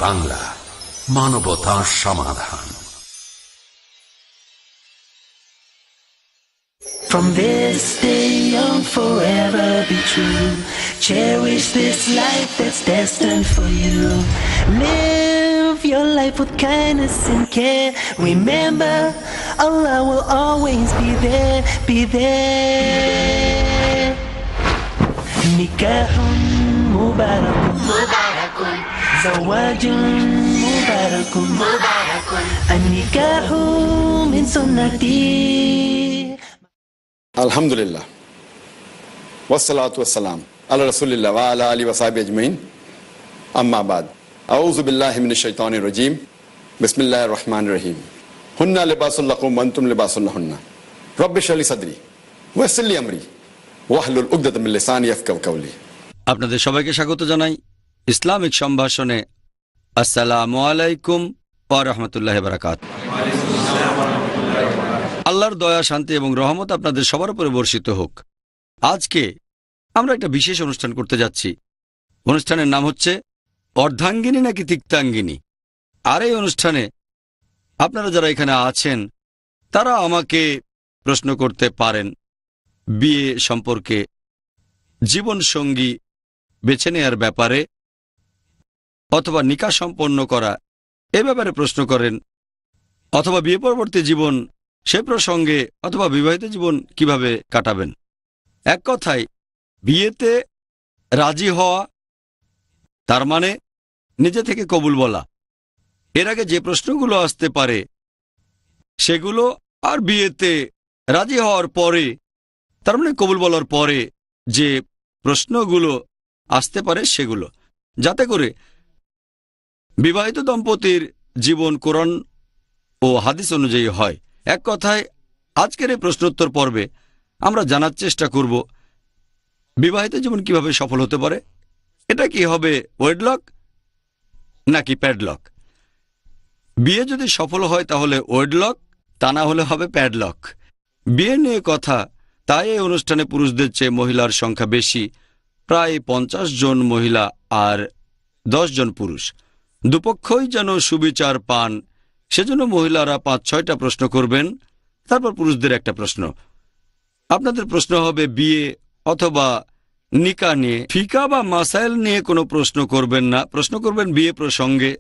বাংলা, মানবতা সমাধান। From this day on, forever be true. Cherish this life that's destined for you. Live your life with kindness and care. Remember, Allah will always be there, be there. Nikahun mubarakun, mubarakun. Zawajun mubarakun, mubarakun. An-nikahu min sunnati. আলহামদুলিল্লাহ ওয়াসসালাতু ওয়াসসালাম আলা রাসূলিল্লাহ ওয়া আলা আলিহি ওয়া সাহবিহি আজমাইন, আম্মা বাদ। আউযু বিল্লাহি মিনাশ শাইতানির রাজীম। বিসমিল্লাহির রহমানির রহিম। হুন্না লিবাসুল লাকুম ওয়া আনতুম লিবাসুল লাহুন্না। রব্বি ইশরাহ লি সাদরি ওয়া ইয়াসসির লি আমরি ওয়াহলুল উকদাতাম মিন লিসানি ইয়াফকাহু কাওলি। আপনাদের সবাইকে স্বাগত জানাই ইসলামিক সম্ভাষণে। আসসালামু আলাইকুম ওয়া রাহমাতুল্লাহি ওয়া বারাকাতুহু। আল্লাহর দয়া, শান্তি এবং রহমত আপনাদের সবার উপরে বর্ষিত হোক। আজকে আমরা একটা বিশেষ অনুষ্ঠান করতে যাচ্ছি। অনুষ্ঠানের নাম হচ্ছে অর্ধাঙ্গিনী নাকি তিক্তাঙ্গিনী। আর এই অনুষ্ঠানে আপনারা যারা এখানে আছেন তারা আমাকে প্রশ্ন করতে পারেন বিয়ে সম্পর্কে, জীবনসঙ্গী বেছে নেয়ার ব্যাপারে, অথবা নিকাহ সম্পন্ন করা এ ব্যাপারে প্রশ্ন করেন, অথবা বিয়ে পরবর্তী জীবন সে প্রসঙ্গে, অথবা বিবাহিত জীবন কিভাবে কাটাবেন। এক কথায় বিয়েতে রাজি হওয়া তার মানে নিজে থেকে কবুল বলা। এর আগে যে প্রশ্নগুলো আসতে পারে সেগুলো, আর বিয়েতে রাজি হওয়ার পরে তার মানে কবুল বলার পরে যে প্রশ্নগুলো আসতে পারে সেগুলো, যাতে করে বিবাহিত দম্পতির জীবন কোরআন ও হাদিস অনুযায়ী হয়। এক কথায় আজকের এই প্রশ্নোত্তর পর্বে আমরা জানার চেষ্টা করব বিবাহিত জীবন কিভাবে সফল হতে পারে। এটা কি হবে ওয়েডলক নাকি প্যাডলক? বিয়ে যদি সফল হয় তাহলে ওয়েডলক, তা না হলে হবে প্যাডলক। বিয়ে নিয়ে কথা, তাই এই অনুষ্ঠানে পুরুষদের চেয়ে মহিলার সংখ্যা বেশি, প্রায় 50 জন মহিলা আর 10 জন পুরুষ। দুপক্ষই যেন সুবিচার পান সেজন্য মহিলারা 5-6টা প্রশ্ন করবেন, তারপর পুরুষদের একটা প্রশ্ন। আপনাদের প্রশ্ন হবে বিয়ে অথবা নিকাহ নিয়ে। ফিকা বা মাসাইল নিয়ে কোনো প্রশ্ন করবেন না, প্রশ্ন করবেন বিয়ে প্রসঙ্গে।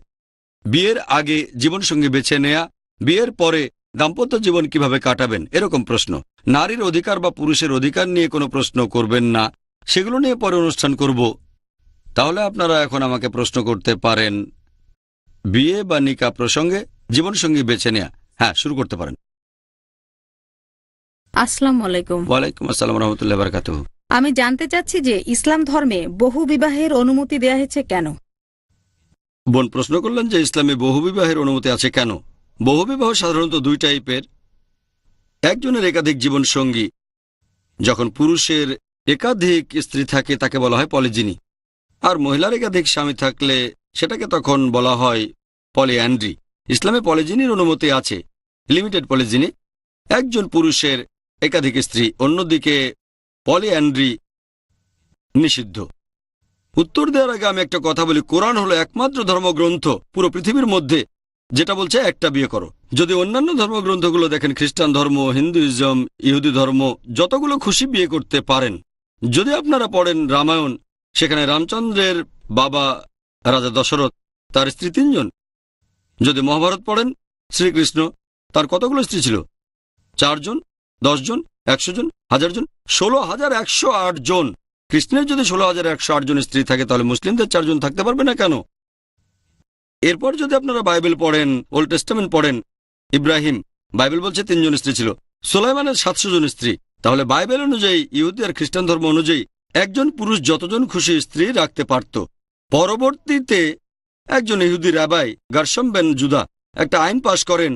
বিয়ের আগে জীবনসঙ্গী বেছে নেয়া, বিয়ের পরে দাম্পত্য জীবন কিভাবে কাটাবেন এরকম প্রশ্ন। নারীর অধিকার বা পুরুষের অধিকার নিয়ে কোনো প্রশ্ন করবেন না, সেগুলো নিয়ে পরে অনুষ্ঠান করব। তাহলে আপনারা এখন আমাকে প্রশ্ন করতে পারেন বিয়ে বা নিকাহ প্রসঙ্গে, জীবনসঙ্গী বেছে নেয়া। হ্যাঁ, শুরু করতে পারেন। আসসালামু আলাইকুম। ওয়ালাইকুম আসসালাম রহমতুল্লাহ বারাকাতুহু। আমি জানতে চাচ্ছি যে ইসলাম ধর্মে বহু বিবাহের অনুমতি দেয়া হয়েছে কেন? বোন প্রশ্ন করলেন যে ইসলামে বহুবিবাহের অনুমতি আছে কেন। বহুবিবাহ সাধারণত 2 টাইপের। একজনের একাধিক জীবনসঙ্গী। যখন পুরুষের একাধিক স্ত্রী থাকে তাকে বলা হয় পলিজিনি, আর মহিলার একাধিক স্বামী থাকলে সেটাকে তখন বলা হয় পলিঅ্যান্ড্রি। ইসলামে পলিজিনির অনুমতি আছে, লিমিটেড পলিজিনি, একজন পুরুষের একাধিক স্ত্রী। অন্যদিকে পলিঅ্যান্ড্রি নিষিদ্ধ। উত্তর দেওয়ার আগে আমি একটা কথা বলি, কোরআন হলো একমাত্র ধর্মগ্রন্থ পুরো পৃথিবীর মধ্যে যেটা বলছে একটা বিয়ে করো। যদি অন্যান্য ধর্মগ্রন্থগুলো দেখেন, খ্রিস্টান ধর্ম, হিন্দুইজম, ইহুদি ধর্ম, যতগুলো খুশি বিয়ে করতে পারেন। যদি আপনারা পড়েন রামায়ণ, সেখানে রামচন্দ্রের বাবা রাজা দশরথ, তার স্ত্রী 3 জন। যদি মহাভারত পড়েন, শ্রীকৃষ্ণ, তার কতগুলো স্ত্রী ছিল? 4 জন, 10 জন, 100 জন, 1000 জন, 16,108 জন। কৃষ্ণের যদি 16,108 জন স্ত্রী থাকে তাহলে মুসলিমদের 4 জন থাকতে পারবে না কেন? এরপর যদি আপনারা বাইবেল পড়েন, ওল্ড টেস্টামেন্ট পড়েন, ইব্রাহিম, বাইবেল বলছে 3 জন স্ত্রী ছিল। সুলাইমানের 700 জন স্ত্রী। তাহলে বাইবেল অনুযায়ী, ইহুদি আর খ্রিস্টান ধর্ম অনুযায়ী একজন পুরুষ যতজন খুশি স্ত্রী রাখতে পারত। পরবর্তীতে একজন ইহুদি রাবাই, গারশম বেন জুদা, একটা আইন পাশ করেন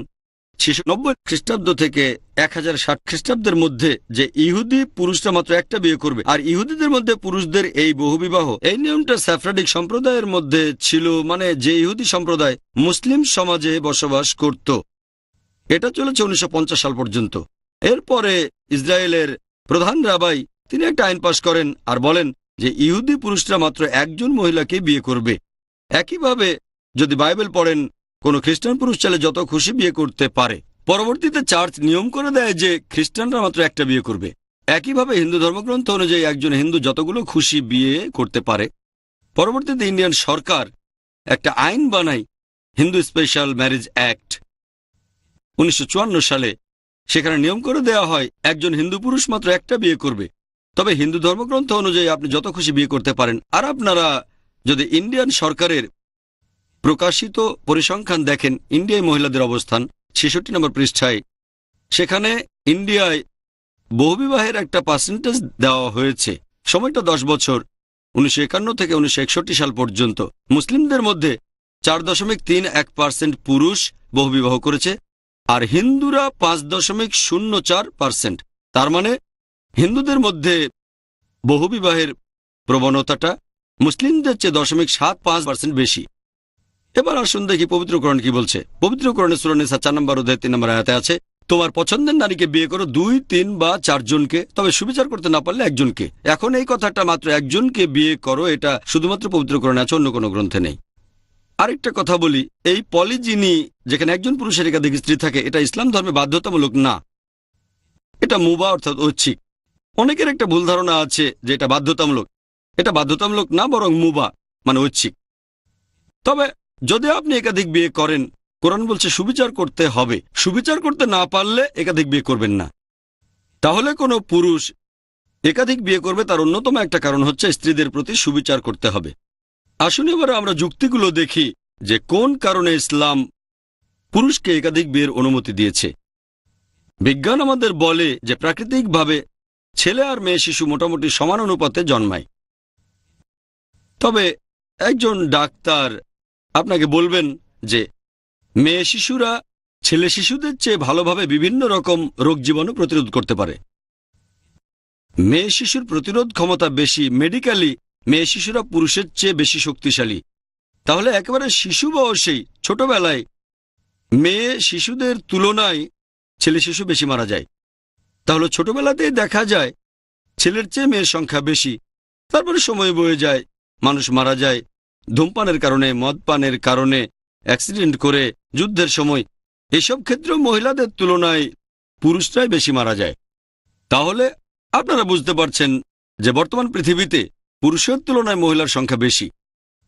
690 খ্রিস্টাব্দ থেকে 1060 খ্রিস্টাব্দের মধ্যে, যে ইহুদি পুরুষরা মাত্র একটা বিয়ে করবে। আর ইহুদিদের মধ্যে পুরুষদের এই বহুবিবাহ, এই নিয়মটা স্যাফরাডিক সম্প্রদায়ের মধ্যে ছিল, মানে যে ইহুদি সম্প্রদায় মুসলিম সমাজে বসবাস করত। এটা চলেছে 1950 সাল পর্যন্ত। এরপরে ইসরায়েলের প্রধান রাবাই তিনি একটা আইন পাশ করেন আর বলেন যে ইহুদি পুরুষরা মাত্র একজন মহিলাকে বিয়ে করবে। একইভাবে যদি বাইবেল পড়েন, কোনো খ্রিস্টান পুরুষ চাইলে যত খুশি বিয়ে করতে পারে। পরবর্তীতে চার্চ নিয়ম করে দেয় যে খ্রিস্টানরা মাত্র একটা বিয়ে করবে। একইভাবে হিন্দু ধর্মগ্রন্থ অনুযায়ী একজন হিন্দু যতগুলো খুশি বিয়ে করতে পারে। পরবর্তীতে ইন্ডিয়ান সরকার একটা আইন বানায়, হিন্দু স্পেশাল ম্যারেজ অ্যাক্ট 1954 সালে। সেখানে নিয়ম করে দেওয়া হয় একজন হিন্দু পুরুষ মাত্র একটা বিয়ে করবে। তবে হিন্দু ধর্মগ্রন্থ অনুযায়ী আপনি যত খুশি বিয়ে করতে পারেন। আর আপনারা যদি ইন্ডিয়ান সরকারের প্রকাশিত পরিসংখ্যান দেখেন, ইন্ডিয়ায় মহিলাদের অবস্থান 66 নম্বর পৃষ্ঠায়, সেখানে ইন্ডিয়ায় বহুবিবাহের একটা পার্সেন্টেজ দেওয়া হয়েছে। সময়টা 10 বছর, 1951 থেকে 1961 সাল পর্যন্ত। মুসলিমদের মধ্যে 4.31% পুরুষ বহুবিবাহ করেছে, আর হিন্দুরা 5.04%। তার মানে হিন্দুদের মধ্যে বহুবিবাহের প্রবণতাটা মুসলিমদের চেয়ে 0.75% বেশি। এবার আসুন দেখি পবিত্র কোরআন কি বলছে। পবিত্র কোরআনে সূরা নিসা 4 নম্বর অধ্যায় 3 নম্বর আয়াতে আছে, তোমার পছন্দের নারীকে বিয়ে করো 2, 3 বা 4 জনকে, তবে সুবিচার করতে না পারলে একজনকে। এখন এই কথাটা মাত্র একজনকে বিয়ে করো, এটা শুধুমাত্র পবিত্র কোরআনে আছে, অন্য কোনো গ্রন্থে নেই। আরেকটা কথা বলি, এই পলিজিনি যেখানে একজন পুরুষের একাধিক স্ত্রী থাকে, এটা ইসলাম ধর্মে বাধ্যতামূলক না, এটা মুবা অর্থাৎ ঐচ্ছিক। অনেকের একটা ভুল ধারণা আছে যে এটা বাধ্যতামূলক। এটা বাধ্যতামূলক না, বরং মুবা মানে ঐচ্ছিক। তবে যদি আপনি একাধিক বিয়ে করেন, কোরআন বলছে সুবিচার করতে হবে। সুবিচার করতে না পারলে একাধিক বিয়ে করবেন না। তাহলে কোনো পুরুষ একাধিক বিয়ে করবে, তার অন্যতম একটা কারণ হচ্ছে স্ত্রীদের প্রতি সুবিচার করতে হবে। আসুন এবার আমরা যুক্তিগুলো দেখি যে কোন কারণে ইসলাম পুরুষকে একাধিক বিয়ের অনুমতি দিয়েছে। বিজ্ঞান আমাদের বলে যে প্রাকৃতিকভাবে ছেলে আর মেয়ে শিশু মোটামুটি সমান অনুপাতে জন্মায়। তবে একজন ডাক্তার আপনাকে বলবেন যে মেয়ে শিশুরা ছেলে শিশুদের চেয়ে ভালোভাবে বিভিন্ন রকম রোগ জীবাণু প্রতিরোধ করতে পারে। মেয়ে শিশুর প্রতিরোধ ক্ষমতা বেশি। মেডিকেলি মেয়ে শিশুরা পুরুষের চেয়ে বেশি শক্তিশালী। তাহলে একেবারে শিশু বয়সেই, ছোটবেলায় মেয়ে শিশুদের তুলনায় ছেলে শিশু বেশি মারা যায়। তাহলে ছোটবেলাতেই দেখা যায় ছেলের চেয়ে মেয়ের সংখ্যা বেশি। তারপরে সময় বয়ে যায়, মানুষ মারা যায় ধূমপানের কারণে, মদপানের কারণে, অ্যাক্সিডেন্ট করে, যুদ্ধের সময়। এসব ক্ষেত্রে মহিলাদের তুলনায় পুরুষরাই বেশি মারা যায়। তাহলে আপনারা বুঝতে পারছেন যে বর্তমান পৃথিবীতে পুরুষের তুলনায় মহিলার সংখ্যা বেশি।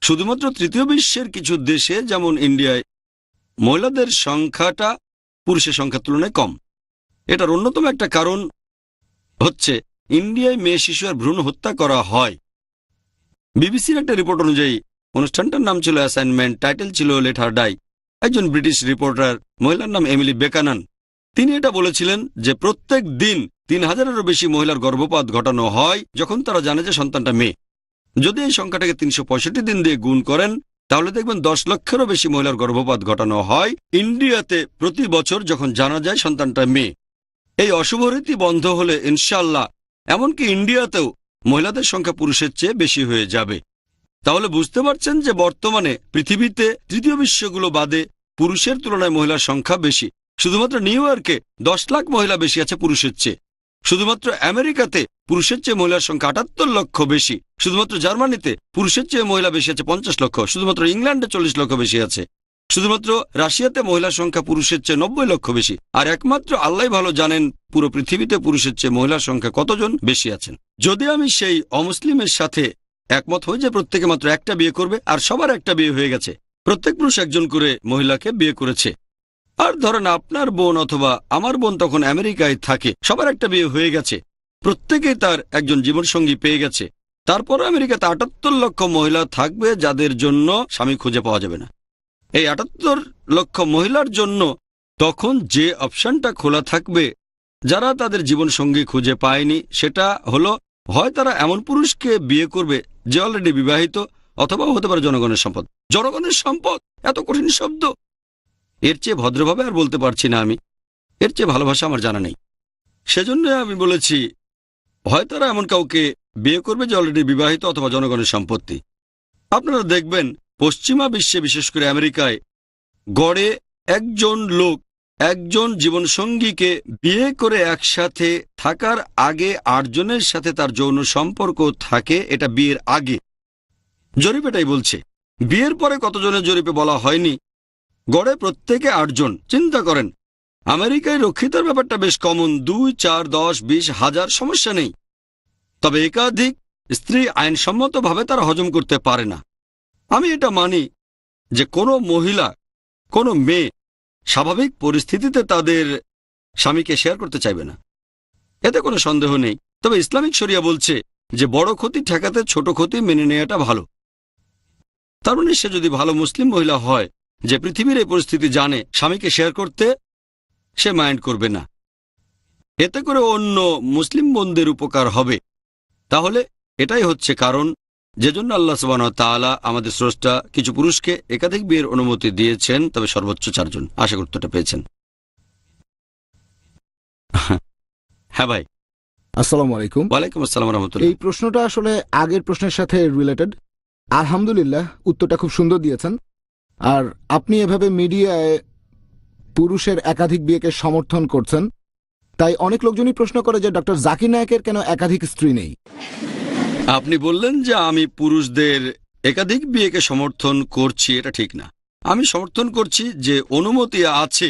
শুধুমাত্র তৃতীয় বিশ্বের কিছু দেশে যেমন ইন্ডিয়ায় মহিলাদের সংখ্যাটা পুরুষের সংখ্যার তুলনায় কম। এটার অন্যতম একটা কারণ হচ্ছে ইন্ডিয়ায় মেয়ে শিশু আর ভ্রূণ হত্যা করা হয়। বিবিসির একটা রিপোর্ট অনুযায়ী, অনুষ্ঠানটার নাম ছিল অ্যাসাইনমেন্ট, টাইটেল ছিল লেট হার ডাই। একজন ব্রিটিশ রিপোর্টার, মহিলার নাম এমিলি বেকানান, তিনি এটা বলেছিলেন যে প্রত্যেক দিন 3000-এরও বেশি মহিলার গর্ভপাত ঘটানো হয় যখন তারা জানে যে সন্তানটা মেয়ে। যদি এই সংখ্যাটাকে 365 দিন দিয়ে গুণ করেন, তাহলে দেখবেন 10 লক্ষেরও বেশি মহিলার গর্ভপাত ঘটানো হয় ইন্ডিয়াতে প্রতি বছর যখন জানা যায় সন্তানটা মেয়ে। এই অশুভ রীতি বন্ধ হলে ইনশাল্লাহ এমনকি ইন্ডিয়াতেও মহিলাদের সংখ্যা পুরুষের চেয়ে বেশি হয়ে যাবে। তাহলে বুঝতে পারছেন যে বর্তমানে পৃথিবীতে তৃতীয় বিশ্বগুলো বাদে পুরুষের তুলনায় মহিলার সংখ্যা বেশি। শুধুমাত্র নিউ ইয়র্কে 10 লাখ মহিলা বেশি আছে পুরুষের চেয়ে। শুধুমাত্র আমেরিকাতে পুরুষের চেয়ে মহিলার সংখ্যা 78 লক্ষ বেশি। শুধুমাত্র জার্মানিতে পুরুষের চেয়ে মহিলা বেশি আছে 50 লক্ষ। শুধুমাত্র ইংল্যান্ডে 40 লক্ষ বেশি আছে। শুধুমাত্র রাশিয়াতে মহিলার সংখ্যা পুরুষের চেয়ে 90 লক্ষ বেশি। আর একমাত্র আল্লাহ ভালো জানেন পুরো পৃথিবীতে পুরুষের চেয়ে মহিলার সংখ্যা কতজন বেশি আছেন। যদি আমি সেই অমুসলিমের সাথে একমত হই যে প্রত্যেকে মাত্র একটা বিয়ে করবে, আর সবার একটা বিয়ে হয়ে গেছে, প্রত্যেক পুরুষ একজন করে মহিলাকে বিয়ে করেছে, আর ধরেন আপনার বোন অথবা আমার বোন তখন আমেরিকায় থাকে, সবার একটা বিয়ে হয়ে গেছে, প্রত্যেকেই তার একজন জীবনসঙ্গী পেয়ে গেছে, তারপর আমেরিকাতে 78 লক্ষ মহিলা থাকবে যাদের জন্য স্বামী খুঁজে পাওয়া যাবে না। এই 78 লক্ষ মহিলার জন্য তখন যে অপশনটা খোলা থাকবে যারা তাদের জীবনসঙ্গী খুঁজে পায়নি, সেটা হলো হয় তারা এমন পুরুষকে বিয়ে করবে যে অলরেডি বিবাহিত, অথবা হতে পারে জনগণের সম্পদ। জনগণের সম্পদ, এত কঠিন শব্দ, এর চেয়ে ভদ্রভাবে আর বলতে পারছি না আমি, এর চেয়ে ভালোবাসা আমার জানা নেই। সেজন্য আমি বলেছি হয় তারা এমন কাউকে বিয়ে করবে যে অলরেডি বিবাহিত অথবা জনগণের সম্পত্তি। আপনারা দেখবেন পশ্চিমা বিশ্বে, বিশেষ করে আমেরিকায়, গড়ে একজন লোক একজন জীবনসঙ্গীকে বিয়ে করে একসাথে থাকার আগে 8 জনের সাথে তার যৌন সম্পর্ক থাকে, এটা বিয়ের আগে। জরিপ এটাই বলছে। বিয়ের পরে কতজনের জরিপে বলা হয়নি গড়ে প্রত্যেকে 8 জন। চিন্তা করেন, আমেরিকায় রক্ষিতার ব্যাপারটা বেশ কমন, 2, 4, 10, 20, 1000 সমস্যা নেই। তবে একাধিক স্ত্রী আইনসম্মতভাবে তারা হজম করতে পারে না। আমি এটা মানি যে কোনো মহিলা, কোনো মেয়ে স্বাভাবিক পরিস্থিতিতে তাদের স্বামীকে শেয়ার করতে চাইবে না, এতে কোনো সন্দেহ নেই। তবে ইসলামিক শরিয়া বলছে যে বড় ক্ষতি ঠেকাতে ছোট ক্ষতি মেনে নেওয়াটা ভালো। তার মানে সে যদি ভালো মুসলিম মহিলা হয় যে পৃথিবীর এই পরিস্থিতি জানে, স্বামীকে শেয়ার করতে সে মাইন্ড করবে না, এতে করে অন্য মুসলিম বোনদের উপকার হবে। তাহলে এটাই হচ্ছে কারণ যেজন্য আল্লাহ সুবহানাহু ওয়া তাআলা আমাদের স্রষ্টা কিছু পুরুষকে একাধিক বিয়ের অনুমতি দিয়েছেন, তবে সর্বোচ্চ 4 জন। আশা করি উত্তরটা পেয়েছেন। হ্যাঁ ভাই। আসসালামু আলাইকুম। ওয়ালাইকুম আসসালাম ওয়া রাহমাতুল্লাহ। এই প্রশ্নটা আসলে আগের প্রশ্নের সাথে রিলেটেড। আলহামদুলিল্লাহ, উত্তরটা খুব সুন্দর দিয়েছেন। আর আপনি এভাবে মিডিয়ায় পুরুষের একাধিক বিয়েকে সমর্থন করছেন, তাই অনেক লোকজনই প্রশ্ন করে যে ডক্টর জাকির নায়েকের কেন একাধিক স্ত্রী নেই। আপনি বললেন যে আমি পুরুষদের একাধিক বিয়েকে সমর্থন করছি, এটা ঠিক না। আমি সমর্থন করছি যে অনুমতি আছে।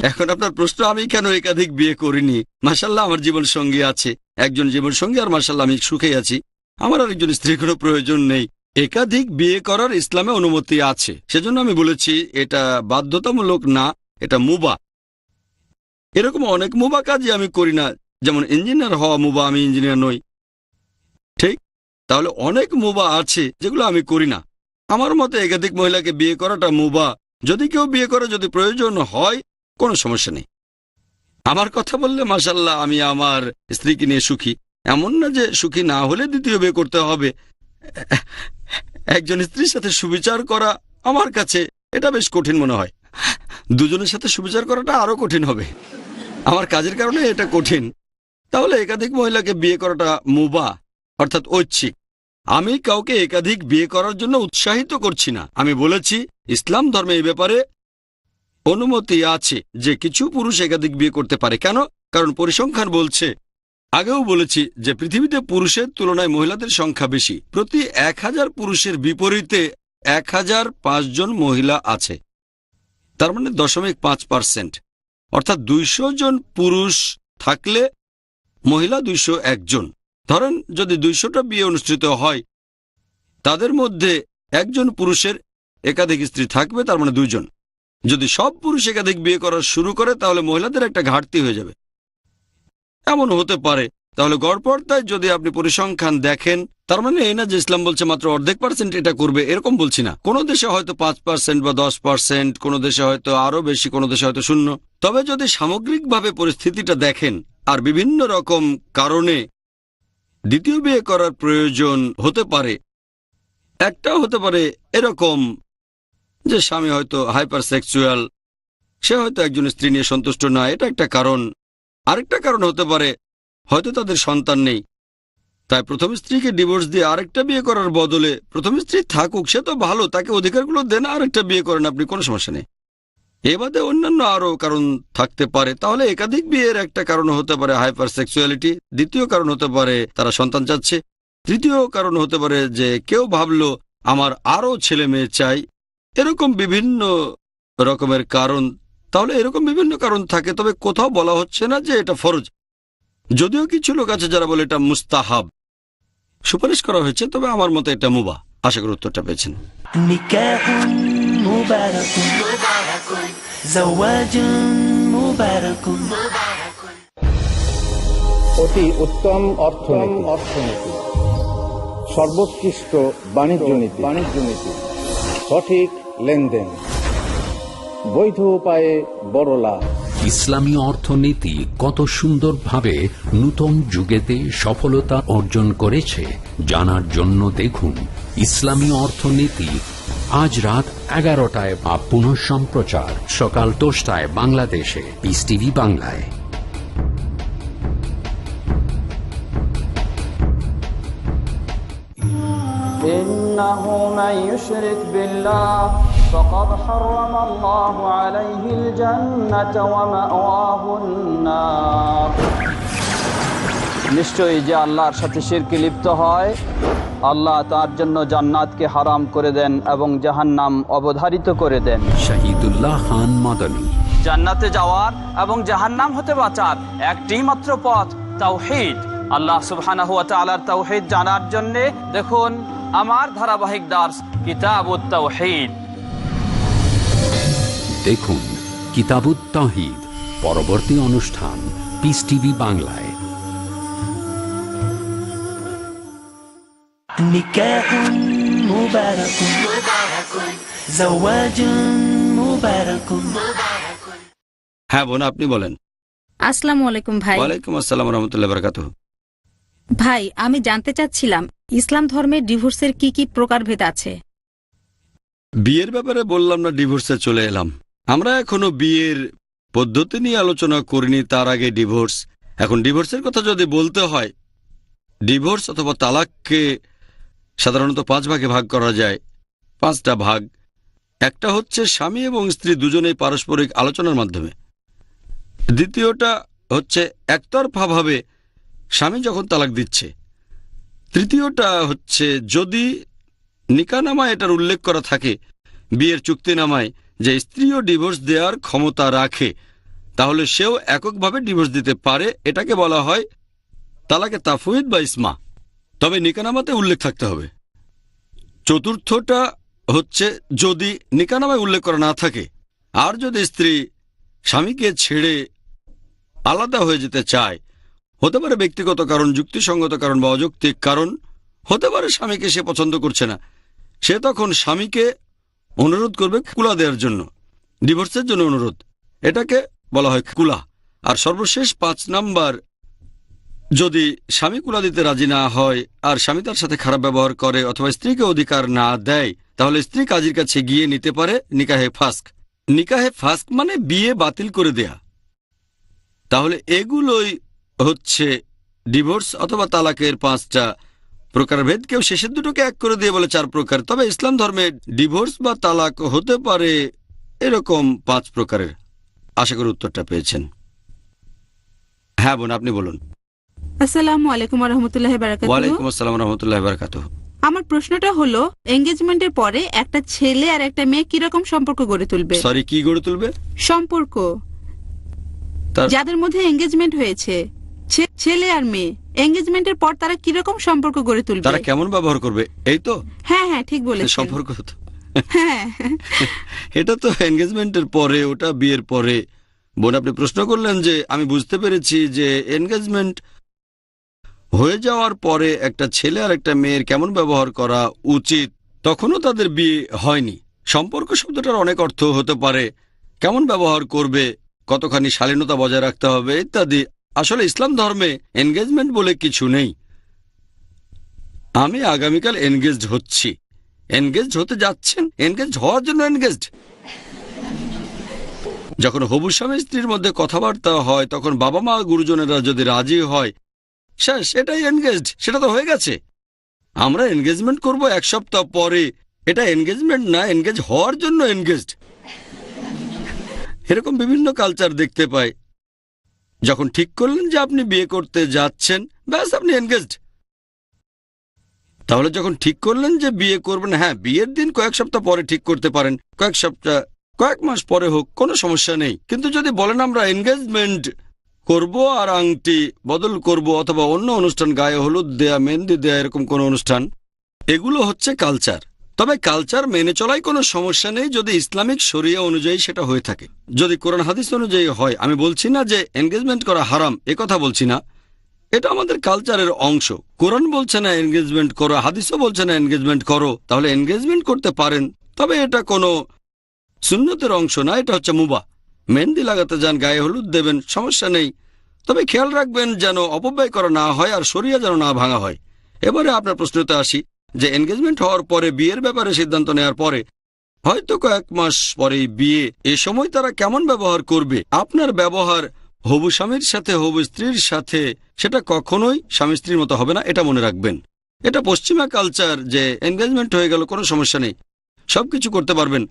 এখন আপনার প্রশ্ন, আমি কেন একাধিক বিয়ে করিনি? মাশাআল্লাহ, আমার জীবন সঙ্গী আছে, একজন জীবন সঙ্গী, আর মাশাআল্লাহ আমি সুখেই আছি। আমার আর একজন স্ত্রীর কোনো প্রয়োজন নেই। একাধিক বিয়ে করার ইসলামে অনুমতি আছে, সেজন্য আমি বলেছি এটা বাধ্যতামূলক না, এটা মুবাহ। এরকম অনেক মুবাহ কাজই আমি করি না, যেমন ইঞ্জিনিয়ার হওয়া মুবাহ, আমি ইঞ্জিনিয়ার নই। ঠিক, তাহলে অনেক মুবাহ আছে যেগুলো আমি করি না। আমার মতে একাধিক মহিলাকে বিয়ে করাটা মুবাহ। যদি কেউ বিয়ে করে, যদি প্রয়োজন হয়, কোনো সমস্যা নেই। আমার কথা বললে মাশাআল্লাহ আমি আমার স্ত্রীকে নিয়ে সুখী। এমন না যে সুখী না হলে দ্বিতীয় বিয়ে করতে হবে। একজন স্ত্রীর সাথে সুবিচার করা আমার কাছে এটা বেশ কঠিন মনে হয়। দুজনের সাথে সুবিচার করাটা আরো কঠিন হবে। আমার কাজের কারণে এটা কঠিন। তাহলে একাধিক মহিলাকে বিয়ে করাটা মুবাহ, অর্থাৎ ঐচ্ছিক। আমি কাউকে একাধিক বিয়ে করার জন্য উৎসাহিত করছি না। আমি বলেছি ইসলাম ধর্মে এই ব্যাপারে অনুমতি আছে যে কিছু পুরুষ একাধিক বিয়ে করতে পারে। কেন? কারণ পরিসংখ্যান বলছে, আগেও বলেছি যে পৃথিবীতে পুরুষের তুলনায় মহিলাদের সংখ্যা বেশি। প্রতি 1000 পুরুষের বিপরীতে 1005 জন মহিলা আছে। তার মানে 0.5%, অর্থাৎ 200 জন পুরুষ থাকলে মহিলা 201 জন। ধরেন যদি 200টা বিয়ে অনুষ্ঠিত হয়, তাদের মধ্যে একজন পুরুষের একাধিক স্ত্রী থাকবে, তার মানে 2 জন। যদি সব পুরুষ একাধিক বিয়ে করা শুরু করে, তাহলে মহিলাদের একটা ঘাটতি হয়ে যাবে। এমন হতে পারে। তাহলে গড়পড়তায় যদি আপনি পরিসংখ্যান দেখেন, তার মানে এই না যে ইসলাম বলছে মাত্র 0.5% এটা করবে, এরকম বলছি না। কোনো দেশে হয়তো 5% বা 10%, কোনো দেশে হয়তো আরো বেশি, কোনো দেশে হয়তো 0। তবে যদি সামগ্রিকভাবে পরিস্থিতিটা দেখেন, আর বিভিন্ন রকম কারণে দ্বিতীয় বিয়ে করার প্রয়োজন হতে পারে। একটাও হতে পারে এরকম যে স্বামী হয়তো হাইপার সেক্সুয়াল, সে হয়তো একজন স্ত্রী নিয়ে সন্তুষ্ট নয়, এটা একটা কারণ। আরেকটা কারণ হতে পারে হয়তো তাদের সন্তান নেই, তাই প্রথম স্ত্রীকে ডিভোর্স দিয়ে আরেকটা বিয়ে করার বদলে প্রথম স্ত্রী থাকুক, সে তো ভালো, তাকে অধিকারগুলো দেন, আরেকটা বিয়ে করেন আপনি, কোনো সমস্যা নেই। এ বাদে অন্যান্য আরও কারণ থাকতে পারে। তাহলে একাধিক বিয়ের একটা কারণ হতে পারে হাইপার সেক্সুয়ালিটি, দ্বিতীয় কারণ হতে পারে তারা সন্তান চাচ্ছে, তৃতীয় কারণ হতে পারে যে কেউ ভাবলো আমার আরও ছেলে মেয়ে চাই। এরকম বিভিন্ন রকমের কারণ। তাহলে এরকম বিভিন্ন কারণ থাকে, তবে কোথাও বলা হচ্ছে না যে এটা ফরজ। যদিও কিছু লোক আছে যারা বলে এটা মুস্তাহাব, সুপারিশ করা হয়েছে, তবে আমার মতে এটা মুবাহ। আশা করি উত্তরটা পেয়েছেন। নিকাহুন মুবারাকুন, জাওয়াজুন মুবারাকুন। অতি উত্তম অর্থনীতি, সর্বোৎকৃষ্ট বাণিজ্য নীতি, সঠিক লেনদেন, বৈধ উপায়ে বড় লাভ। ইসলামী অর্থনীতি কত সুন্দরভাবে নূতন যুগেতে সফলতা অর্জন করেছে জানার জন্য দেখুন ইসলামী অর্থনীতি, আজ রাত 11টায় বা পুনঃ সম্প্রচার সকাল 10টায় বাংলাদেশে পিস টিভি বাংলায়। إنه من يشرك بالله فقد حرم الله عليه الجنة ومأواه النار। নিশ্চয়ই যে আল্লাহর সাথে শিরকে লিপ্ত হয় আল্লাহ তার জন্য জান্নাতকে হারাম করে দেন এবং জাহান্নাম অবধারিত করে দেন। শহীদুল্লাহ খান মাদানী। জান্নাতে যাওয়ার এবং জাহান্নাম হতে বাঁচার একটি মাত্র পথ, তাওহীদ। আল্লাহ সুবহানাহু ওয়া তাআলার তাওহীদ জানার জন্য দেখুন আমার ধারাবাহিক দার্স কিতাবুত তাওহীদ। দেখুন কিতাবুত তাওহীদ পরবর্তী অনুষ্ঠান পিস টিভি বাংলায়। نكاح مبارك زواج مبارك। হ্যাঁ বোন, আপনি বলেন। আসসালামু আলাইকুম ভাই। ওয়ালাইকুম আসসালাম রহমতুল্লাহ বারাকাতুহু। ভাই, আমি জানতে চাচ্ছিলাম ইসলাম ধর্মে ডিভোর্সের কি কি প্রকারভেদ আছে? বিয়ের ব্যাপারে বললাম না, ডিভোর্সে চলে এলাম। আমরা এখনো বিয়ের পদ্ধতি নিয়ে আলোচনা করিনি, তার আগে ডিভোর্স। এখন ডিভোর্সের কথা যদি বলতে হয়, ডিভোর্স অথবা তালাককে সাধারণত 5 ভাগে ভাগ করা যায়। 5টা ভাগ। একটা হচ্ছে স্বামী এবং স্ত্রী দুজনেই পারস্পরিক আলোচনার মাধ্যমে। দ্বিতীয়টা হচ্ছে একতরফাভাবে স্বামী যখন তালাক দিচ্ছে। তৃতীয়টা হচ্ছে যদি নিকাহনামায় এটার উল্লেখ করা থাকে, বিয়ের চুক্তিনামায়, যে স্ত্রীও ডিভোর্স দেওয়ার ক্ষমতা রাখে, তাহলে সেও এককভাবে ডিভোর্স দিতে পারে। এটাকে বলা হয় তালাকে তাফউইদ বা ইসমা, তবে নিকাহনামাতে উল্লেখ থাকতে হবে। চতুর্থটা হচ্ছে যদি নিকাহনামায় উল্লেখ করা না থাকে, আর যদি স্ত্রী স্বামীকে ছেড়ে আলাদা হয়ে যেতে চায়, হতে পারে ব্যক্তিগত কারণ, যুক্তিসঙ্গত কারণ বা অযৌক্তিক কারণ, হতে পারে স্বামীকে সে পছন্দ করছে না, সে তখন স্বামীকে অনুরোধ করবে কুলা দেওয়ার জন্য, ডিভোর্সের জন্য অনুরোধ। এটাকে বলা হয় কুলা। আর সর্বশেষ 5 নাম্বার, যদি স্বামী কুলা দিতে রাজি না হয় আর স্বামী তার সাথে খারাপ ব্যবহার করে অথবা স্ত্রীকে অধিকার না দেয়, তাহলে স্ত্রী কাজীর কাছে গিয়ে নিতে পারে নিকাহে ফাস্ক। নিকাহে ফাস্ক মানে বিয়ে বাতিল করে দেয়া। তাহলে এগুলোই হচ্ছে ডিভোর্স অথবা তালাকের 5টা প্রকারভেদ। কেউ শেষের দুটোকে এক করে দিয়ে বলে 4 প্রকার। তবে ইসলাম ধর্মে ডিভোর্স বা তালাক হতে পারে এরকম 5 প্রকারের। আশা করি উত্তরটা পেয়েছেন। হ্যাঁ বোন, আপনি বলুন। আসসালামু আলাইকুম ওয়া রাহমাতুল্লাহি ওয়া বারাকাতুহু। ওয়ালাইকুম আসসালাম ওয়া রাহমাতুল্লাহি ওয়া বারাকাতুহু। আমার প্রশ্নটা হলো, এনগেজমেন্টের পরে একটা ছেলে আর একটা মেয়ে কি রকম সম্পর্ক গড়ে তুলবে? সরি, কি গড়ে তুলবে? সম্পর্ক যাদের মধ্যে এনগেজমেন্ট হয়েছে, ছেলে আর মেয়ে, এনগেজমেন্টের পর তারা কি রকম সম্পর্ক গড়ে তুলবে? তারা কেমন ব্যবহার করবে, এই তো? হ্যাঁ হ্যাঁ, ঠিক বলেছেন। সম্পর্ক তো হ্যাঁ, এটা তো এনগেজমেন্টের পরে, ওটা বিয়ের পরে। বোন, আপনি প্রশ্ন করলেন যে আমি বুঝতে পেরেছি যে এনগেজমেন্ট হয়ে যাওয়ার পরে একটা ছেলে আর একটা মেয়ের কেমন ব্যবহার করা উচিত। তখনও তাদের বিয়ে হয়নি। সম্পর্ক শব্দটার অনেক অর্থ হতে পারে। কেমন ব্যবহার করবে, কতখানি শালীনতা বজায় রাখতে হবে ইত্যাদি। আসলে ইসলাম ধর্মে এনগেজমেন্ট বলে কিছু নেই। আমি আগামীকাল এনগেজড হচ্ছি, এনগেজড হতে যাচ্ছেন, এনগেজড হওয়ার জন্য এনগেজড। যখন হবু স্বামী স্ত্রীর মধ্যে কথাবার্তা হয়, তখন বাবা মা গুরুজনেরা যদি রাজি হয়, শেষ, এটাই এনগেজড, সেটা তো হয়ে গেছে। আমরা এনগেজমেন্ট করব 1 সপ্তাহ পরে, এটা এনগেজমেন্ট না, এনগেজ হওয়ার জন্য এনগেজড। এরকম বিভিন্ন কালচার দেখতে পাই। যখন ঠিক করলেন যে আপনি বিয়ে করতে যাচ্ছেন, ব্যাস আপনি এনগেজড। তাহলে যখন ঠিক করলেন যে বিয়ে করবেন, হ্যাঁ, বিয়ের দিন কয়েক সপ্তাহ পরে ঠিক করতে পারেন, কয়েক সপ্তাহ, কয়েক মাস পরে হোক, কোনো সমস্যা নেই। কিন্তু যদি বলেন আমরা এনগেজমেন্ট করব আর আংটি বদল করব অথবা অন্য অনুষ্ঠান, গায়ে হলুদ দেয়া, মেহেন্দি দেয়া, এরকম কোনো অনুষ্ঠান, এগুলো হচ্ছে কালচার। তবে কালচার মেনে চলাই কোনো সমস্যা নেই যদি ইসলামিক শরিয়া অনুযায়ী সেটা হয়ে থাকে, যদি কোরআন হাদিস অনুযায়ী হয়। আমি বলছি না যে এনগেজমেন্ট করা হারাম, কথা বলছি না। এটা আমাদের কালচারের অংশ। কোরআন বলছে না এনগেজমেন্ট করো, হাদিসও বলছে না এনগেজমেন্ট করো। তাহলে এনগেজমেন্ট করতে পারেন, তবে এটা কোনো সুন্নতের অংশ না, এটা হচ্ছে মুবাহ। মেহেন্দি লাগাতে যান, গায়ে হলুদ দেবেন, সমস্যা নেই। তবে খেয়াল রাখবেন যেন অপব্যয় করা না হয় আর শরিয়া যেন না ভাঙা হয়। এবারে আপনার প্রশ্নতে আসি যে এনগেজমেন্ট হওয়ার পরে, বিয়ের ব্যাপারে সিদ্ধান্ত নেওয়ার পরে, হয়তো কয়েক মাস পরেই বিয়ে, এ সময় তারা কেমন ব্যবহার করবে, আপনার ব্যবহার হবু স্বামীর সাথে হবু স্ত্রীর সাথে সেটা কখনোই স্বামী স্ত্রীর মতো হবে না, এটা মনে রাখবেন। এটা পশ্চিমা কালচার যে এনগেজমেন্ট হয়ে গেল কোনো সমস্যা নেই, সবকিছু করতে পারবেন।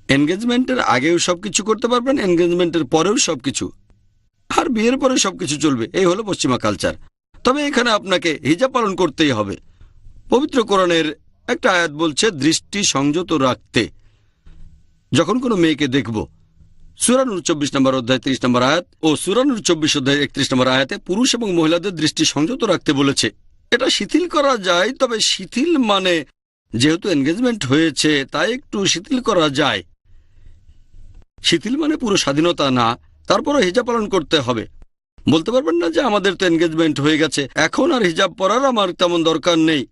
এনগেজমেন্টের আগেও সবকিছু করতে পারবেন, এনগেজমেন্টের পরেও সবকিছু, আর বিয়ের পরে সবকিছু চলবে। এই হলো পশ্চিমা কালচার। তবে এখানে আপনাকে হিজাব পালন করতেই হবে। পবিত্র কোরআনের একটা আয়াত বলছে দৃষ্টি সংযত রাখতে। যখন কোনো মেয়েকে দেখব, সূরা নূর 24 নম্বর অধ্যায় 30 নম্বর আয়াত ও সূরা নূর 24 অধ্যায় 31 নম্বর আয়াতে পুরুষ এবং মহিলাদের দৃষ্টি সংযত রাখতে বলেছে। এটা শিথিল করা যায়, তবে শিথিল মানে যেহেতু এনগেজমেন্ট হয়েছে তাই একটু শিথিল করা যায়। শিথিল মানে পুরো স্বাধীনতা না, তারপরও হিজাব পালন করতে হবে। বলতে পারবেন না যে আমাদের তো এনগেজমেন্ট হয়ে গেছে, এখন আর হিজাব পরার আমার তেমন দরকার নেই,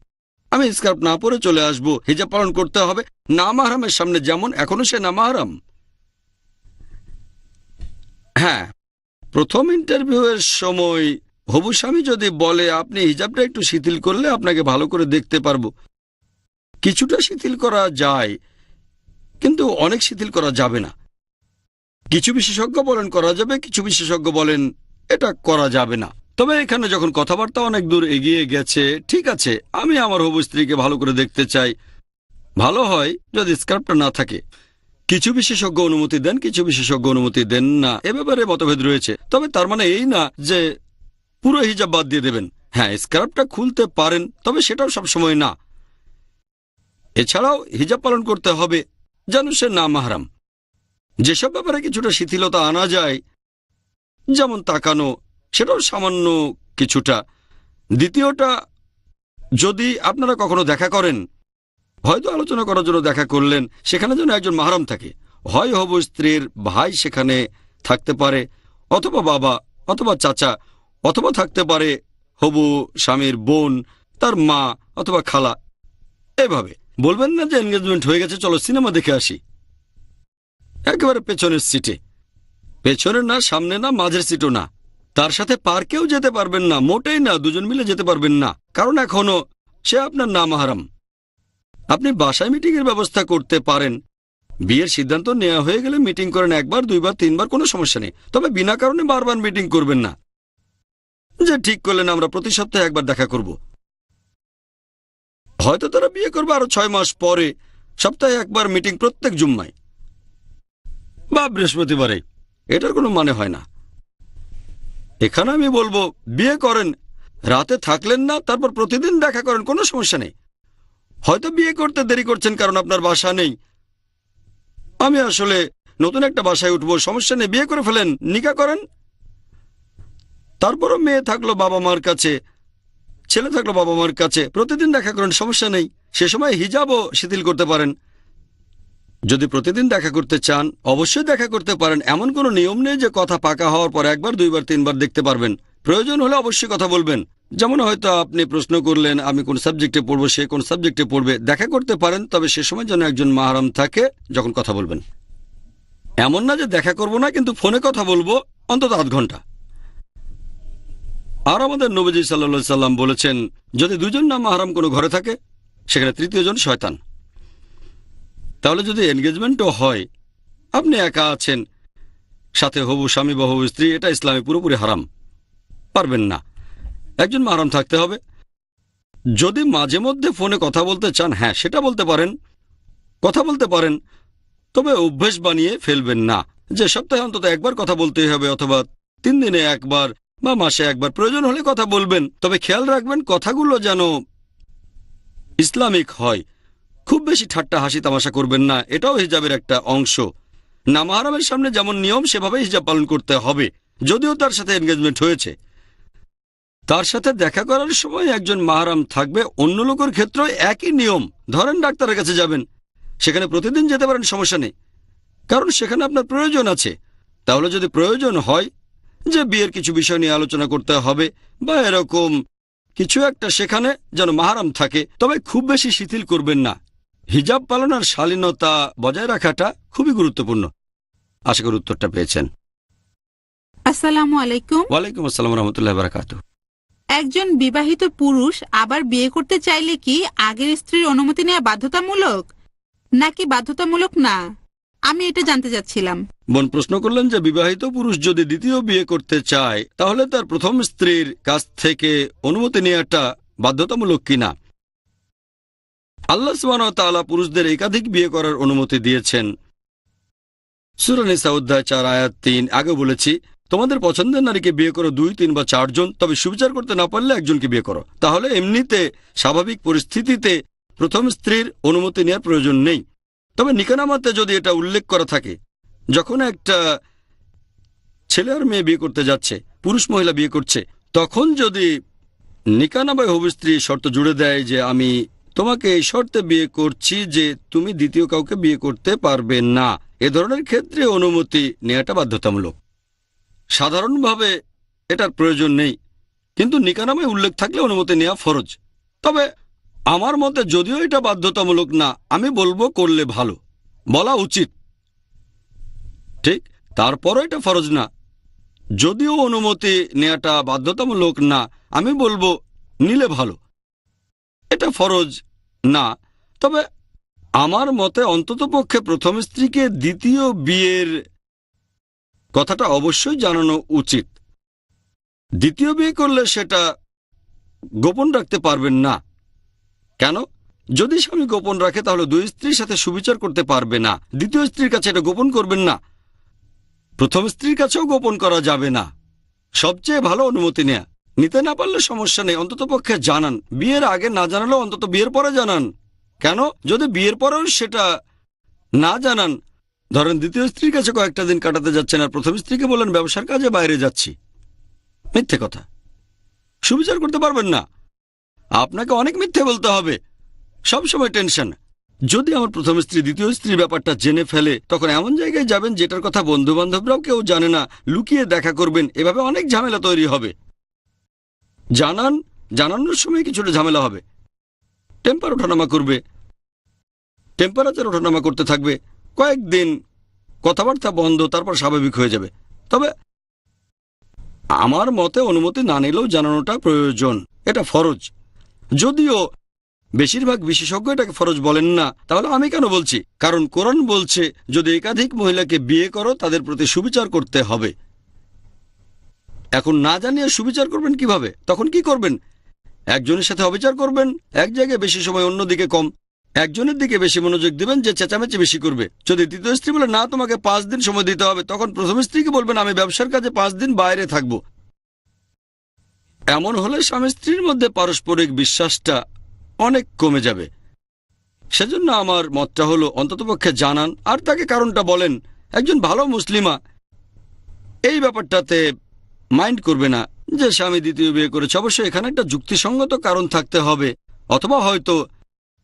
আমি স্কার্ফ না পরে চলে আসব। হিজাব পালন করতে হবে। না মাহরামের সামনে যেমন এখনো সে না মাহরাম। হ্যাঁ, প্রথম ইন্টারভিউয়ের সময় হবু স্বামী যদি বলে আপনি হিজাবটা একটু শিথিল করলে আপনাকে ভালো করে দেখতে পারবো, কিছুটা শিথিল করা যায়, কিন্তু অনেক শিথিল করা যাবে না। কিছু বিশেষজ্ঞ বলেন করা যাবে, কিছু বিশেষজ্ঞ বলেন এটা করা যাবে না। তবে এখানে যখন কথাবার্তা অনেক দূর এগিয়ে গেছে, ঠিক আছে, আমি আমার হবু স্ত্রীকে ভালো করে দেখতে চাই, ভালো হয় যদি স্কার্ফটা না থাকে। কিছু বিশেষজ্ঞ অনুমতি দেন, কিছু বিশেষজ্ঞ অনুমতি দেন না, এ ব্যাপারে মতভেদ রয়েছে। তবে তার মানে এই না যে পুরো হিজাব বাদ দিয়ে দেবেন। হ্যাঁ, স্কার্ফটা খুলতে পারেন, তবে সেটাও সবসময় না। এছাড়াও হিজাব পালন করতে হবে যেন সে না মাহরাম। যেসব ব্যাপারে কিছুটা শিথিলতা আনা যায়, যেমন তাকানো, সেটাও সামান্য কিছুটা। দ্বিতীয়টা, যদি আপনারা কখনো দেখা করেন, হয়তো আলোচনা করার জন্য দেখা করলেন, সেখানে যেন একজন মাহরাম থাকে। হয় হবু স্ত্রীর ভাই সেখানে থাকতে পারে, অথবা বাবা, অথবা চাচা, অথবা থাকতে পারে হবু স্বামীর বোন, তার মা অথবা খালা। এভাবে বলবেন না যে এনগেজমেন্ট হয়ে গেছে, চলো সিনেমা দেখে আসি। একেবারে পেছনের সিটে, পেছনের না, সামনে না, মাঝের সিটও না। তার সাথে পার্কেও যেতে পারবেন না, মোটেই না, দুজন মিলে যেতে পারবেন না, কারণ এখনো সে আপনার না মাহরাম। আপনি বাসায় মিটিংয়ের ব্যবস্থা করতে পারেন। বিয়ের সিদ্ধান্ত নেওয়া হয়ে গেলে মিটিং করেন, একবার, দুইবার, তিনবার, কোনো সমস্যা নেই। তবে বিনা কারণে বারবার মিটিং করবেন না। যে ঠিক করলেন আমরা প্রতি সপ্তাহে একবার দেখা করব, হয়তো তারা বিয়ে করবে আরো 6 মাস পরে, সপ্তাহে একবার মিটিং প্রত্যেক জুম্মায় বা বৃহস্পতিবারে। এটার কোনো মানে হয় না। এখানে আমি বলবো বিয়ে করেন, রাতে থাকলেন না, তারপর প্রতিদিন দেখা করেন, কোনো সমস্যা নেই। হয়তো বিয়ে করতে দেরি করছেন কারণ আপনার বাসা নেই। আমি আসলে নতুন একটা বাসায় উঠবো, সমস্যা নেই, বিয়ে করে ফেলেন, নিকা করেন। তারপরও মেয়ে থাকলো বাবা মার কাছে, ছেলে থাকলো বাবা মার কাছে, প্রতিদিন দেখা করেন, সমস্যা নেই। সে সময় হিজাবও শিথিল করতে পারেন। যদি প্রতিদিন দেখা করতে চান অবশ্যই দেখা করতে পারেন, এমন কোনো নিয়ম নেই যে কথা পাকা হওয়ার পর একবার, দুইবার, তিনবার দেখতে পারবেন। প্রয়োজন হলে অবশ্যই কথা বলবেন। যেমন হয়তো আপনি প্রশ্ন করলেন আমি কোন সাবজেক্টে পড়বো, সে কোন সাবজেক্টে পড়বে, দেখা করতে পারেন, তবে সে সময় যেন একজন মাহরাম থাকে যখন কথা বলবেন। এমন না যে দেখা করব না কিন্তু ফোনে কথা বলবো অন্তত 8 ঘন্টা। আর আমাদের নবীজি সাল্লাল্লাহু আলাইহি সাল্লাম বলেছেন, যদি দুজন না মাহরাম কোনো ঘরে থাকে সেখানে তৃতীয় জন শয়তান। তাহলে যদি এনগেজমেন্টও হয়, আপনি একা আছেন, সাথে হবু স্বামী বা হবু স্ত্রী, এটা ইসলামে পুরোপুরি হারাম, পারবেন না। একজন মাহরাম থাকতে হবে। যদি মাঝে মধ্যে ফোনে কথা বলতে চান, হ্যাঁ সেটা বলতে পারেন, কথা বলতে পারেন, তবে অভ্যেস বানিয়ে ফেলবেন না যে সপ্তাহে অন্তত একবার কথা বলতেই হবে, অথবা 3 দিনে একবার বা মাসে একবার। প্রয়োজন হলে কথা বলবেন, তবে খেয়াল রাখবেন কথাগুলো যেন ইসলামিক হয়। খুব বেশি ঠাট্টা হাসি তামাশা করবেন না, এটাও হিজাবের একটা অংশ। না মাহরামের সামনে যেমন নিয়ম সেভাবে হিজাব পালন করতে হবে। যদিও তার সাথে এনগেজমেন্ট হয়েছে, তার সাথে দেখা করার সময় একজন মাহরাম থাকবে। অন্য লোকের ক্ষেত্রে একই নিয়ম। ধরেন ডাক্তারের কাছে যাবেন, সেখানে প্রতিদিন যেতে পারেন, সমস্যা নেই, কারণ সেখানে আপনার প্রয়োজন আছে। তাহলে যদি প্রয়োজন হয় যে বিয়ের কিছু বিষয় নিয়ে আলোচনা করতে হবে বা এরকম কিছু একটা, সেখানে যেন মাহরাম থাকে, তবে খুব বেশি শিথিল করবেন না। হিজাব পালন আর শালীনতা বজায় রাখাটা খুবই গুরুত্বপূর্ণ। আশা করি উত্তরটা পেয়েছেন। আসসালামু আলাইকুম। ওয়ালাইকুম আসসালাম রাহমাতুল্লাহি ওয়া বারাকাতুহু। একজন বিবাহিত পুরুষ আবার বিয়ে করতে চাইলে কি আগের স্ত্রীর অনুমতি নেওয়া বাধ্যতামূলক নাকি বাধ্যতামূলক না? আমি এটা জানতে চাচ্ছিলাম। বোন প্রশ্ন করলেন যে বিবাহিত পুরুষ যদি দ্বিতীয় বিয়ে করতে চায় তাহলে তার প্রথম স্ত্রীর কাছ থেকে অনুমতি নেওয়াটা বাধ্যতামূলক কিনা। আল্লাহ সুবহানাহু ওয়া তাআলা পুরুষদের একাধিক বিয়ে করার অনুমতি দিয়েছেন। সূরা নিসা অধ্যায় 4 আয়াত 3। আগে বলেছি তোমাদের পছন্দের নারীকে বিয়ে করো 2, 3 বা 4 জন, তবে সুবিচার করতে না পারলে একজনকে বিয়ে করো। তাহলে এমনিতে স্বাভাবিক পরিস্থিতিতে প্রথম স্ত্রীর অনুমতি নেওয়ার প্রয়োজন নেই। তবে নিকাহনামাতে যদি এটা উল্লেখ করা থাকে, যখন একটা ছেলে আর মেয়ে বিয়ে করতে যাচ্ছে, পুরুষ মহিলা বিয়ে করছে, তখন যদি নিকাহনামায় হবু স্ত্রী শর্ত জুড়ে দেয় যে আমি তোমাকে এই শর্তে বিয়ে করছি যে তুমি দ্বিতীয় কাউকে বিয়ে করতে পারবে না, এ ধরনের ক্ষেত্রে অনুমতি নেওয়াটা বাধ্যতামূলক। সাধারণভাবে এটার প্রয়োজন নেই, কিন্তু নিকাহনামায় উল্লেখ থাকলে অনুমতি নেওয়া ফরজ। তবে আমার মতে যদিও এটা বাধ্যতামূলক না, আমি বলবো করলে ভালো, বলা উচিত, ঠিক? তারপরও এটা ফরজ না। যদিও অনুমতি নেওয়াটা বাধ্যতামূলক না, আমি বলবো নিলে ভালো। এটা ফরজ না, তবে আমার মতে অন্ততপক্ষে প্রথম স্ত্রীকে দ্বিতীয় বিয়ের কথাটা অবশ্যই জানানো উচিত। দ্বিতীয় বিয়ে করলে সেটা গোপন রাখতে পারবেন না। কেন? যদি স্বামী গোপন রাখে তাহলে 2 স্ত্রীর সাথে সুবিচার করতে পারবে না। দ্বিতীয় স্ত্রীর কাছে এটা গোপন করবেন না, প্রথম স্ত্রীর কাছেও গোপন করা যাবে না। সবচেয়ে ভালো অনুমতি নেয়া। নিতে না পারলে সমস্যা নেই, অন্ততপক্ষে জানান। বিয়ের আগে না জানালেও অন্তত বিয়ের পরে জানান। কেন? যদি বিয়ের পরেও সেটা না জানান, ধরেন দ্বিতীয় স্ত্রীর কাছে কয়েকটা দিন কাটাতে যাচ্ছেন আর প্রথম স্ত্রীকে বলেন ব্যবসার কাজে বাইরে যাচ্ছি, মিথ্যে কথা, সুবিচার করতে পারবেন না। আপনাকে অনেক মিথ্যে বলতে হবে, সবসময় টেনশন। যদি আমার প্রথম স্ত্রী দ্বিতীয় স্ত্রীর ব্যাপারটা জেনে ফেলে, তখন এমন জায়গায় যাবেন যেটার কথা বন্ধু বান্ধবরাও কেউ জানে না, লুকিয়ে দেখা করবেন, এভাবে অনেক ঝামেলা তৈরি হবে। জানানোর সময় কিছুটা ঝামেলা হবে, টেম্পার ওঠানামা করবে, টেম্পারেচার ওঠানামা করতে থাকবে, কয়েকদিন কথাবার্তা বন্ধ, তারপর স্বাভাবিক হয়ে যাবে। তবে আমার মতে অনুমতি না নিলেও জানানোটা প্রয়োজন, এটা ফরজ। যদিও বেশিরভাগ বিশেষজ্ঞ এটাকে ফরজ বলেন না, তাহলে আমি কেন বলছি? কারণ কোরআন বলছে যদি একাধিক মহিলাকে বিয়ে করো তাদের প্রতি সুবিচার করতে হবে। এখন না জানিয়ে সুবিচার করবেন কিভাবে? তখন কি করবেন? একজনের সাথে অবিচার করবেন, এক জায়গায় বেশি সময় অন্যদিকে কম, একজনের দিকে বেশি মনোযোগ দিবেন যে চেঁচামেচি বেশি করবে। যদি দ্বিতীয় স্ত্রী বলে না তোমাকে 5 দিন সময় দিতে হবে, তখন প্রথম স্ত্রীকে বলবেন আমি ব্যবসার কাজে 5 দিন বাইরে থাকব। এমন হলে স্বামী স্ত্রীর মধ্যে পারস্পরিক বিশ্বাসটা অনেক কমে যাবে। সেজন্য আমার মতটা হলো অন্ততপক্ষে জানান আর তাকে কারণটা বলেন। একজন ভালো মুসলিমা এই ব্যাপারটাতে মাইন্ড করবে না যে স্বামী দ্বিতীয় বিয়ে করেছে। অবশ্যই এখানে একটা যুক্তিসঙ্গত কারণ থাকতে হবে, অথবা হয়তো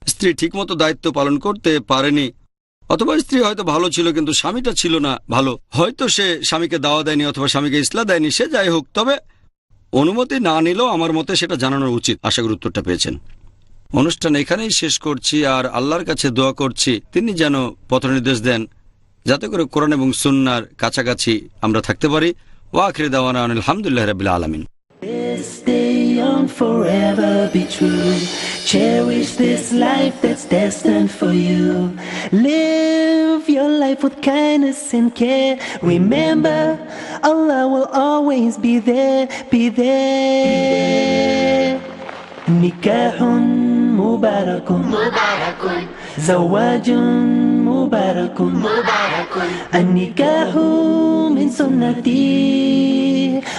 স্ত্রী ঠিকমতো দায়িত্ব পালন করতে পারেনি, অথবা স্ত্রী হয়তো ভালো ছিল কিন্তু স্বামীটা ছিল না ভালো, হয়তো সে স্বামীকে দাওয়া দেয়নি অথবা স্বামীকে ইসলাহ দেয়নি, সে যাই হোক। তবে অনুমতি না নিলেও আমার মতে সেটা জানানো উচিত। আশা করি উত্তরটা পেয়েছেন। অনুষ্ঠান এখানেই শেষ করছি আর আল্লাহর কাছে দোয়া করছি তিনি যেন পথনির্দেশ দেন যাতে করে কোরআন এবং সুন্নাহর কাছাকাছি আমরা থাকতে পারি। ওয়া আখির দাওয়ানা আলহামদুলিল্লাহি রাব্বিল আলামিন। Stay young, forever be true. Cherish this life that's destined for you. Live your life with kindness and care. Remember, Allah will always be there, be there. Nikahun mubarakun, mubarakun. Zawajun mubarakun, mubarakun. An-nikahu min sunnati.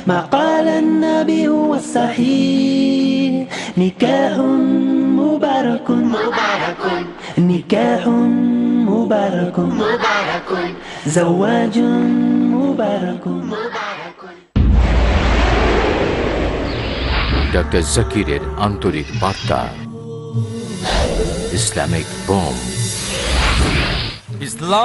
ما قال النبي هو الصحيح. نكاح مبارك مبارك نكاح مبارك مبارك زواج مبارك مبارك। Doctor জাকিরের আন্তরিক বার্তা, Islamic bomb.